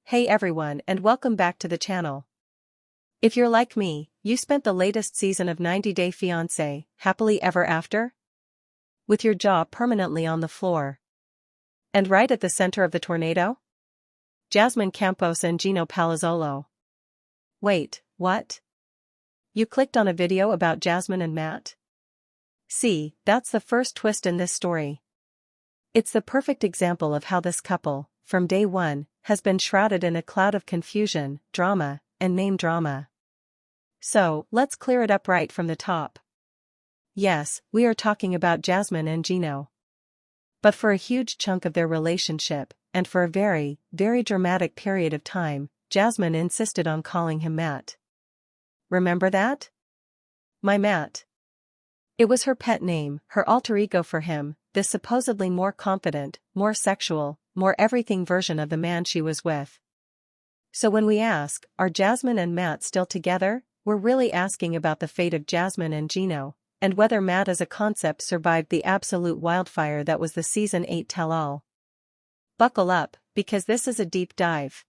Hey everyone and welcome back to the channel. If you're like me, you spent the latest season of 90 Day Fiancé, happily ever after? With your jaw permanently on the floor. And right at the center of the tornado? Jasmine Campos and Gino Palazzolo. Wait, what? You clicked on a video about Jasmine and Matt? See, that's the first twist in this story. It's the perfect example of how this couple, from day one, has been shrouded in a cloud of confusion, drama, and name drama. So, let's clear it up right from the top. Yes, we are talking about Jasmine and Gino. But for a huge chunk of their relationship, and for a very, very dramatic period of time, Jasmine insisted on calling him Matt. Remember that? My Matt. It was her pet name, her alter ego for him, this supposedly more confident, more sexual, more everything version of the man she was with. So when we ask, are Jasmine and Matt still together, we're really asking about the fate of Jasmine and Gino, and whether Matt as a concept survived the absolute wildfire that was the Season 8 tell-all. Buckle up, because this is a deep dive.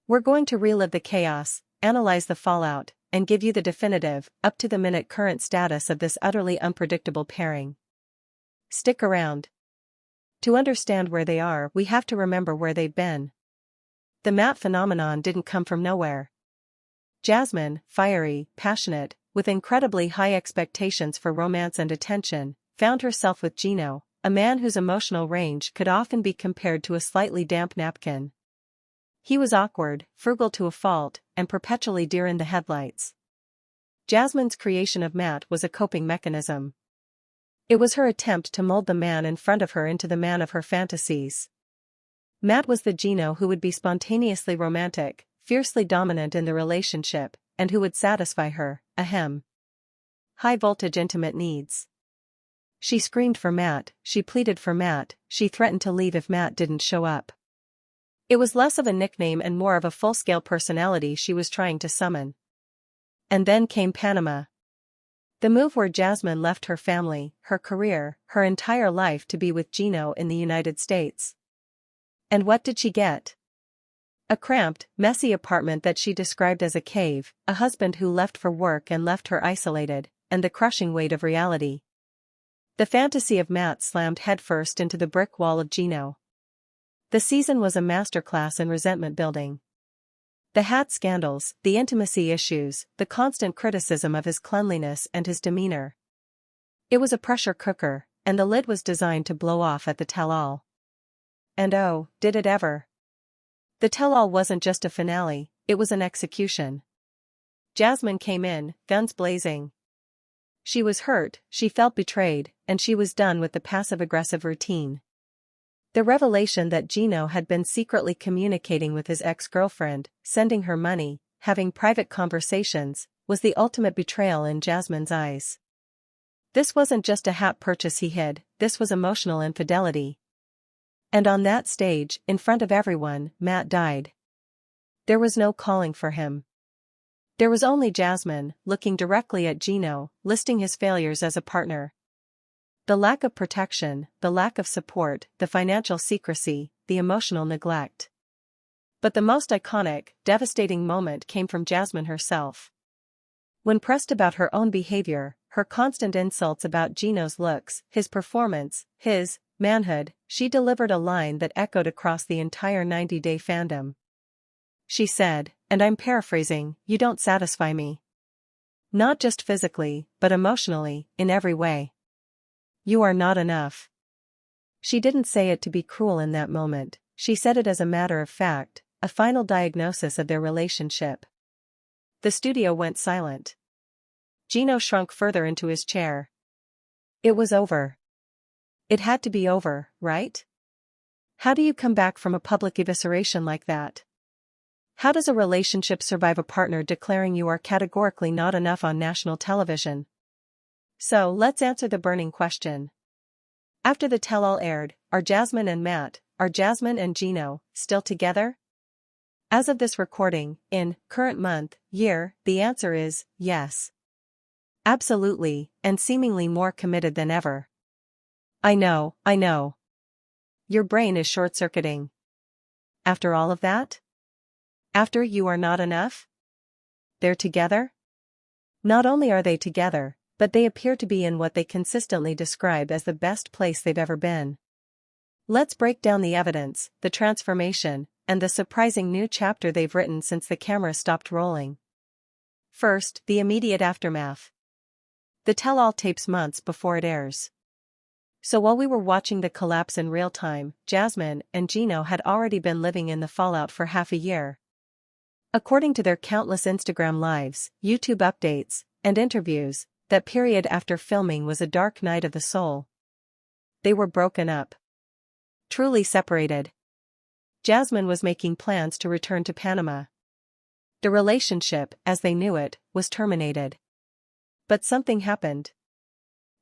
We're going to relive the chaos, analyze the fallout, and give you the definitive, up-to-the-minute current status of this utterly unpredictable pairing. Stick around. To understand where they are, we have to remember where they've been. The Matt phenomenon didn't come from nowhere. Jasmine, fiery, passionate, with incredibly high expectations for romance and attention, found herself with Gino, a man whose emotional range could often be compared to a slightly damp napkin. He was awkward, frugal to a fault, and perpetually deer in the headlights. Jasmine's creation of Matt was a coping mechanism. It was her attempt to mold the man in front of her into the man of her fantasies. Matt was the Gino who would be spontaneously romantic, fiercely dominant in the relationship, and who would satisfy her, high-voltage intimate needs. She screamed for Matt, she pleaded for Matt, she threatened to leave if Matt didn't show up. It was less of a nickname and more of a full-scale personality she was trying to summon. And then came Panama. The move where Jasmine left her family, her career, her entire life to be with Gino in the United States. And what did she get? A cramped, messy apartment that she described as a cave, a husband who left for work and left her isolated, and the crushing weight of reality. The fantasy of Matt slammed headfirst into the brick wall of Gino. The season was a masterclass in resentment building. The hat scandals, the intimacy issues, the constant criticism of his cleanliness and his demeanor. It was a pressure cooker, and the lid was designed to blow off at the tell-all. And oh, did it ever. The tell-all wasn't just a finale, it was an execution. Jasmine came in, guns blazing. She was hurt, she felt betrayed, and she was done with the passive-aggressive routine. The revelation that Gino had been secretly communicating with his ex-girlfriend, sending her money, having private conversations, was the ultimate betrayal in Jasmine's eyes. This wasn't just a hat purchase he hid, this was emotional infidelity. And on that stage, in front of everyone, Matt died. There was no calling for him. There was only Jasmine, looking directly at Gino, listing his failures as a partner. The lack of protection, the lack of support, the financial secrecy, the emotional neglect. But the most iconic, devastating moment came from Jasmine herself. When pressed about her own behavior, her constant insults about Gino's looks, his performance, his manhood, she delivered a line that echoed across the entire 90 Day fandom. She said, and I'm paraphrasing, "You don't satisfy me. Not just physically, but emotionally, in every way. You are not enough." She didn't say it to be cruel in that moment, she said it as a matter of fact, a final diagnosis of their relationship. The studio went silent. Gino shrunk further into his chair. It was over. It had to be over, right? How do you come back from a public evisceration like that? How does a relationship survive a partner declaring you are categorically not enough on national television? So let's answer the burning question. After the tell-all aired, are Jasmine and Matt, are Jasmine and Gino, still together? As of this recording, in current month, year, the answer is yes. Absolutely, and seemingly more committed than ever. I know. Your brain is short-circuiting. After all of that? After You Are Not Enough? They're together? Not only are they together, but they appear to be in what they consistently describe as the best place they've ever been. Let's break down the evidence, the transformation, and the surprising new chapter they've written since the camera stopped rolling. First, the immediate aftermath. The tell-all tapes months before it airs. So while we were watching the collapse in real time, Jasmine and Gino had already been living in the fallout for half a year. According to their countless Instagram lives, YouTube updates, and interviews, that period after filming was a dark night of the soul. They were broken up. Truly separated. Jasmine was making plans to return to Panama. The relationship, as they knew it, was terminated. But something happened.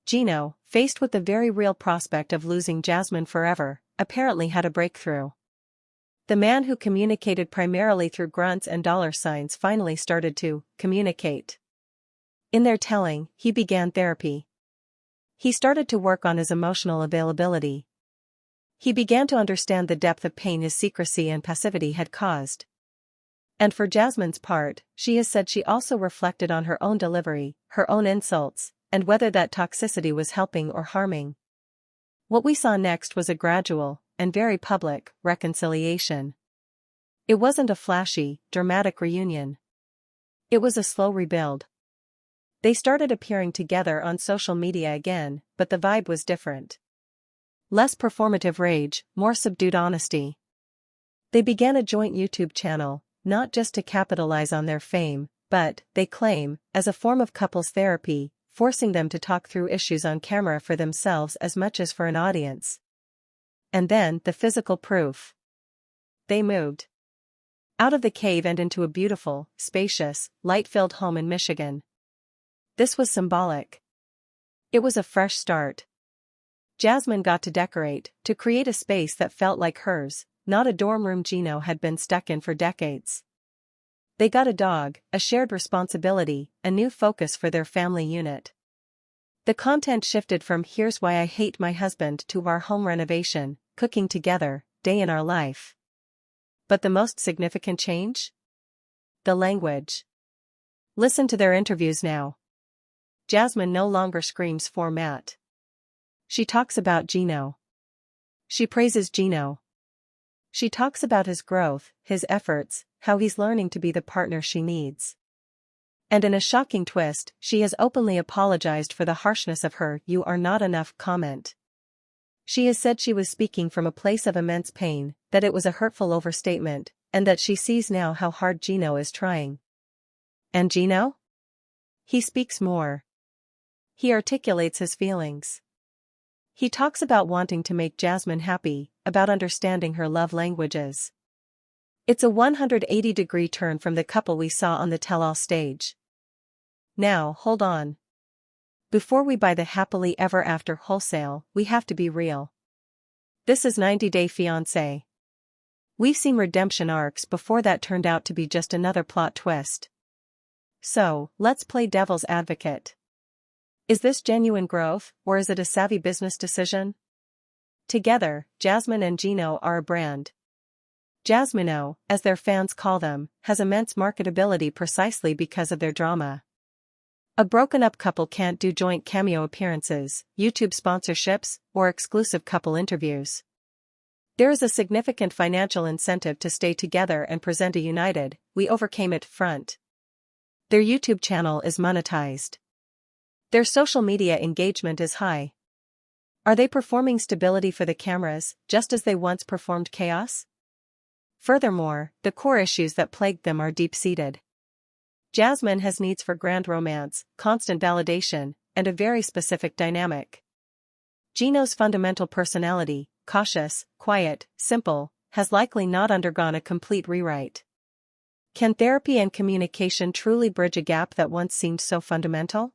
Gino, faced with the very real prospect of losing Jasmine forever, apparently had a breakthrough. The man who communicated primarily through grunts and dollar signs finally started to communicate. In their telling, he began therapy. He started to work on his emotional availability. He began to understand the depth of pain his secrecy and passivity had caused. And for Jasmine's part, she has said she also reflected on her own delivery, her own insults, and whether that toxicity was helping or harming. What we saw next was a gradual, and very public, reconciliation. It wasn't a flashy, dramatic reunion. It was a slow rebuild. They started appearing together on social media again, but the vibe was different. Less performative rage, more subdued honesty. They began a joint YouTube channel, not just to capitalize on their fame, but, they claim, as a form of couples therapy, forcing them to talk through issues on camera for themselves as much as for an audience. And then, the physical proof. They moved out of the cave and into a beautiful, spacious, light-filled home in Michigan. This was symbolic. It was a fresh start. Jasmine got to decorate, to create a space that felt like hers, not a dorm room Gino had been stuck in for decades. They got a dog, a shared responsibility, a new focus for their family unit. The content shifted from "Here's Why I Hate My Husband" to "Our Home Renovation, Cooking Together, Day in Our Life." But the most significant change? The language. Listen to their interviews now. Jasmine no longer screams for Matt. She talks about Gino. She praises Gino. She talks about his growth, his efforts, how he's learning to be the partner she needs. And in a shocking twist, she has openly apologized for the harshness of her "You are not enough" comment. She has said she was speaking from a place of immense pain, that it was a hurtful overstatement, and that she sees now how hard Gino is trying. And Gino? He speaks more. He articulates his feelings. He talks about wanting to make Jasmine happy, about understanding her love languages. It's a 180-degree turn from the couple we saw on the tell-all stage. Now, hold on. Before we buy the happily ever after wholesale, we have to be real. This is 90 Day Fiancé. We've seen redemption arcs before that turned out to be just another plot twist. So, let's play devil's advocate. Is this genuine growth, or is it a savvy business decision? Together, Jasmine and Gino are a brand. Jasmino, as their fans call them, has immense marketability precisely because of their drama. A broken-up couple can't do joint cameo appearances, YouTube sponsorships, or exclusive couple interviews. There is a significant financial incentive to stay together and present a united, "We overcame it" front. Their YouTube channel is monetized. Their social media engagement is high. Are they performing stability for the cameras, just as they once performed chaos? Furthermore, the core issues that plagued them are deep-seated. Jasmine has needs for grand romance, constant validation, and a very specific dynamic. Gino's fundamental personality, cautious, quiet, simple, has likely not undergone a complete rewrite. Can therapy and communication truly bridge a gap that once seemed so fundamental?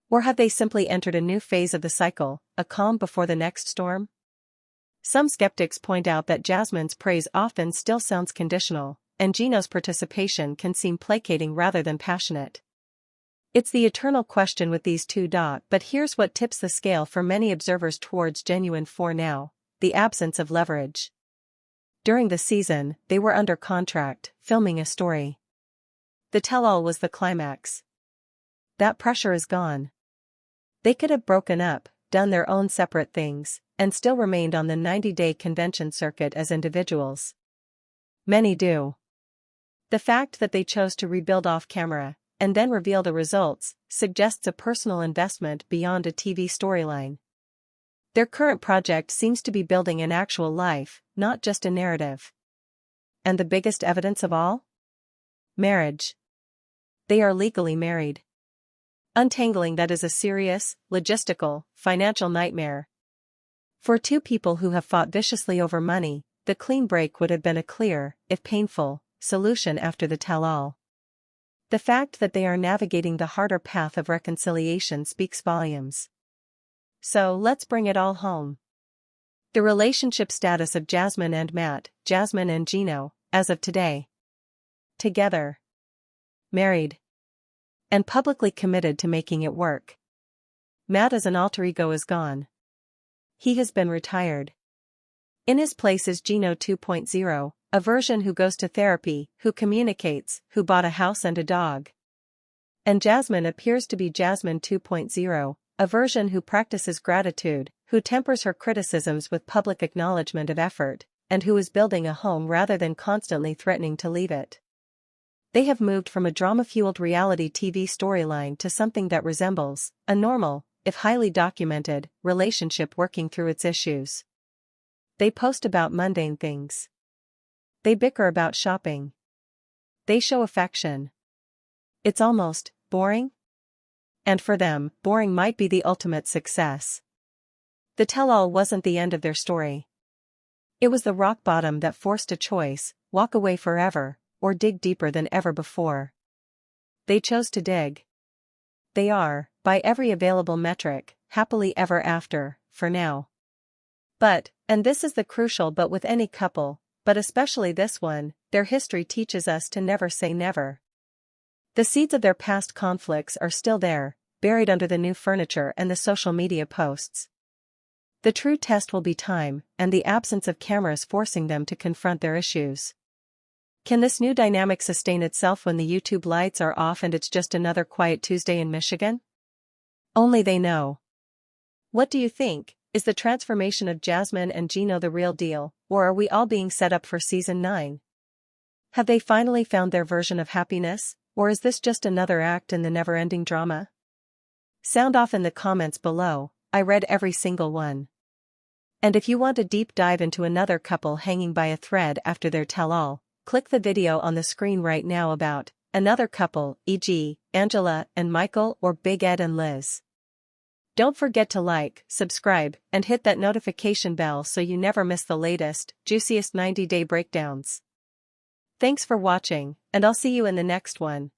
Or have they simply entered a new phase of the cycle, a calm before the next storm? Some skeptics point out that Jasmine's praise often still sounds conditional, and Gino's participation can seem placating rather than passionate. It's the eternal question with these two. But here's what tips the scale for many observers towards genuine for now: the absence of leverage. During the season, they were under contract, filming a story. The tell-all was the climax. That pressure is gone. They could have broken up, done their own separate things, and still remained on the 90-day convention circuit as individuals. Many do. The fact that they chose to rebuild off-camera, and then reveal the results, suggests a personal investment beyond a TV storyline. Their current project seems to be building an actual life, not just a narrative. And the biggest evidence of all? Marriage. They are legally married. Untangling that is a serious, logistical, financial nightmare. For two people who have fought viciously over money, the clean break would have been a clear, if painful, solution after the tell-all. The fact that they are navigating the harder path of reconciliation speaks volumes. So let's bring it all home. The relationship status of Jasmine and Matt, Jasmine and Gino, as of today. Together. Married. And publicly committed to making it work. Matt as an alter ego is gone. He has been retired. In his place is Gino 2.0, a version who goes to therapy, who communicates, who bought a house and a dog. And Jasmine appears to be Jasmine 2.0, a version who practices gratitude, who tempers her criticisms with public acknowledgement of effort, and who is building a home rather than constantly threatening to leave it. They have moved from a drama-fueled reality TV storyline to something that resembles a normal, if highly documented, relationship working through its issues. They post about mundane things. They bicker about shopping. They show affection. It's almost boring? And for them, boring might be the ultimate success. The tell-all wasn't the end of their story. It was the rock bottom that forced a choice: walk away forever, or dig deeper than ever before. They chose to dig. They are, by every available metric, happily ever after, for now. But, and this is the crucial but with any couple, but especially this one, their history teaches us to never say never. The seeds of their past conflicts are still there, buried under the new furniture and the social media posts. The true test will be time, and the absence of cameras forcing them to confront their issues. Can this new dynamic sustain itself when the YouTube lights are off and it's just another quiet Tuesday in Michigan? Only they know. What do you think? Is the transformation of Jasmine and Gino the real deal, or are we all being set up for season 9? Have they finally found their version of happiness, or is this just another act in the never-ending drama? Sound off in the comments below. I read every single one. And if you want a deep dive into another couple hanging by a thread after their tell-all, click the video on the screen right now about another couple, e.g., Angela and Michael or Big Ed and Liz. Don't forget to like, subscribe, and hit that notification bell so you never miss the latest, juiciest 90-day breakdowns. Thanks for watching, and I'll see you in the next one.